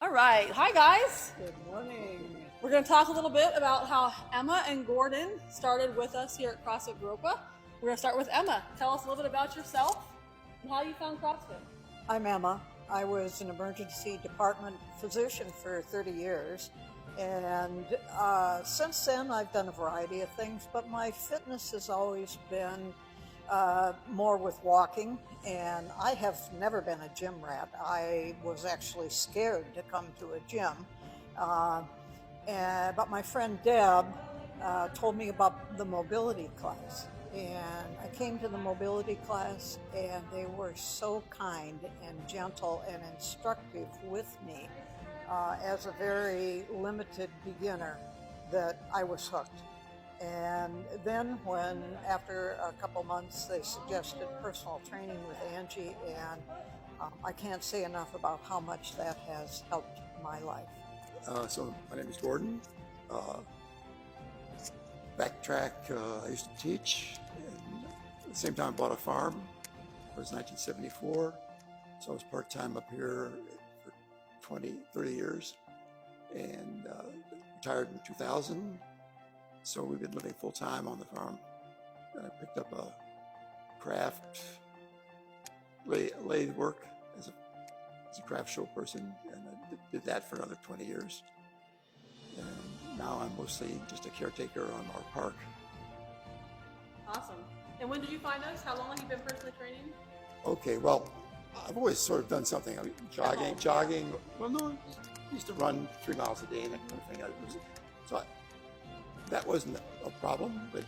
All right. Hi, guys. Good morning. We're going to talk a little bit about how Emma and Gordon started with us here at CrossFit Viroqua. We're going to start with Emma. Tell us a little bit about yourself and how you found CrossFit. I'm Emma. I was an emergency department physician for 30 years. And since then, I've done a variety of things, but my fitness has always been more with walking. And I have never been a gym rat. I was actually scared to come to a gym. But my friend Deb told me about the mobility class. And I came to the mobility class, and they were so kind and gentle and instructive with me as a very limited beginner that I was hooked. And then when, after a couple months, they suggested personal training with Angie, and I can't say enough about how much that has helped my life. So my name is Gordon. Backtrack, I used to teach, and at the same time bought a farm. It was 1974, so I was part-time up here for 30 years, and retired in 2000. So we've been living full-time on the farm. And I picked up a craft lathe work as a craft show person, and I did that for another 20 years. And now I'm mostly just a caretaker on our park. Awesome. And when did you find us? How long have you been personally training? Okay, well, I've always sort of done something. I mean, jogging. Well, no, I used to run 3 miles a day and that kind of thing. That wasn't a problem, but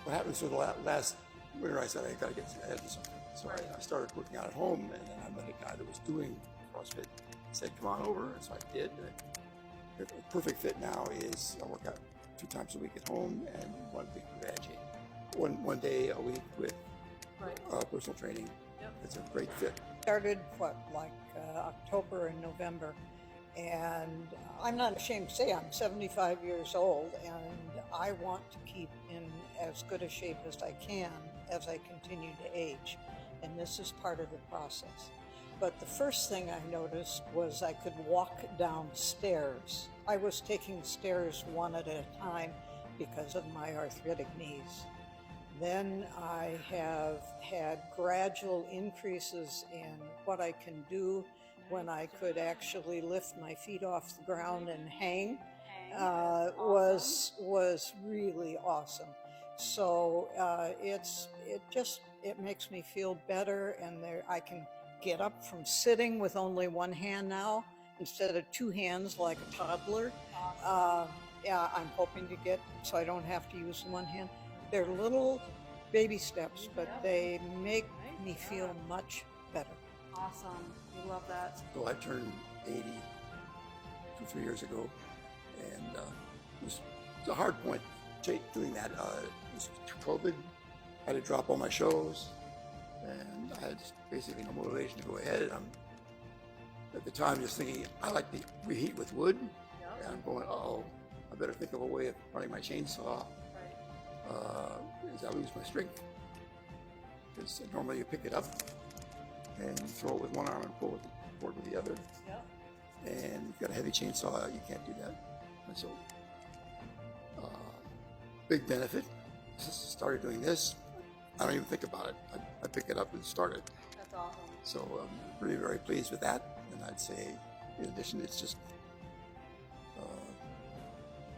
what happened was the last winter I said I got to get ahead of something. So I started working out at home, and then I met a guy that was doing CrossFit. He said, come on over, and so I did. The perfect fit now is I work out 2 times a week at home and 1 week with Angie. One day a week with personal training. Yep. It's a great fit. Started, October and November. And I'm not ashamed to say I'm 75 years old, and I want to keep in as good a shape as I can as I continue to age. And this is part of the process. But the first thing I noticed was I could walk down stairs. I was taking stairs one at a time because of my arthritic knees. Then I have had gradual increases in what I can do when I could actually lift my feet off the ground and hang. Was really awesome. So it makes me feel better, and I can get up from sitting with only one hand now instead of 2 hands like a toddler. I'm hoping to get so I don't have to use one hand. They're little baby steps, but they make me feel much better. Awesome. We love that. So I turned 80 3 years ago, and it was a hard point doing that. It was COVID. I had to drop all my shows, and I had basically no motivation to go ahead. I'm at the time just thinking, I like to reheat with wood, and I'm going, I better think of a way of running my chainsaw as I lose my strength. Because normally you pick it up and you throw it with one arm and pull it forward with the other. Yep. And you've got a heavy chainsaw, you can't do that. And so, big benefit. Started doing this. I don't even think about it. I pick it up and start it. That's awesome. So I'm really very pleased with that. And I'd say, in addition, it's just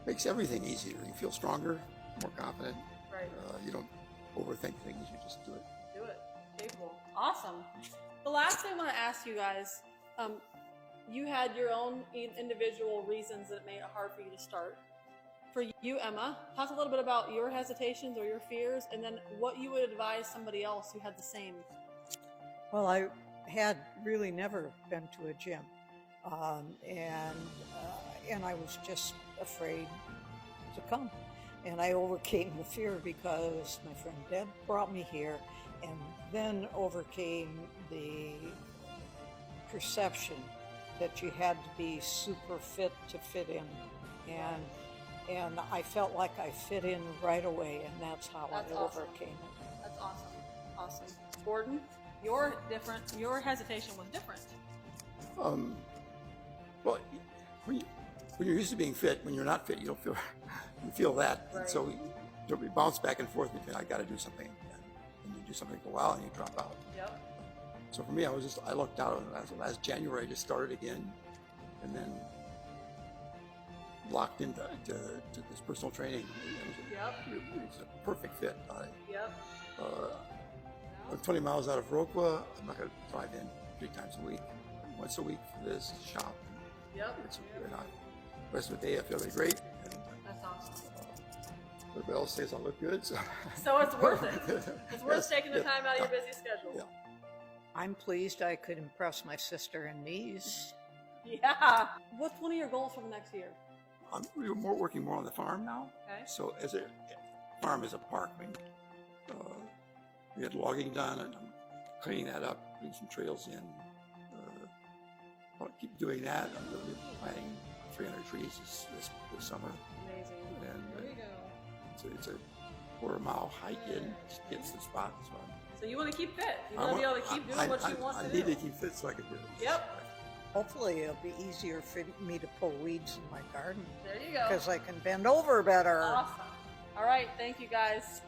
makes everything easier. You feel stronger, more confident. Right. You don't overthink things. You just do it. Do it. Capable. Awesome. The last thing I want to ask you guys, you had your own individual reasons that made it hard for you to start. For you, Emma, talk a little bit about your hesitations or your fears, and then what you would advise somebody else who had the same. Well, I had really never been to a gym, and I was just afraid to come. And I overcame the fear because my friend Deb brought me here, and then overcame the perception that you had to be super fit to fit in. And I felt like I fit in right away, and that's how I overcame it. That's awesome. Awesome. Gordon, your hesitation was different. when you're used to being fit, when you're not fit, you don't feel you feel that. Right. And so we bounce back and forth between I got to do something, and you do something for a while and you drop out. Yep. So for me, I lucked out. Last January, I just started again, and then locked into to this personal training. It was a perfect fit. Yep. I'm 20 miles out of Viroqua. I'm not going to drive in 3 times a week. Once a week for this shop. Yep. The rest of the day, I feel really great. And That's awesome. everybody else says I look good. So it's worth it. It's worth taking the time out of your busy schedule. Yeah. I'm pleased I could impress my sister and niece. Yeah. What's one of your goals for the next year? I'm working more on the farm now. Okay. So as a farm is a park. I mean, we had logging done, and I'm cleaning that up, putting some trails in. I'll keep doing that. I'm going to be planting 300 trees this summer. Amazing. And There you go. it's a quarter-mile hike in, just gets the spot. So you want to keep fit. You want to be able to keep doing what you want to do. I need to keep fit so I can do it. Yep. Hopefully it'll be easier for me to pull weeds in my garden There you go. because I can bend over better. Awesome. All right. Thank you, guys.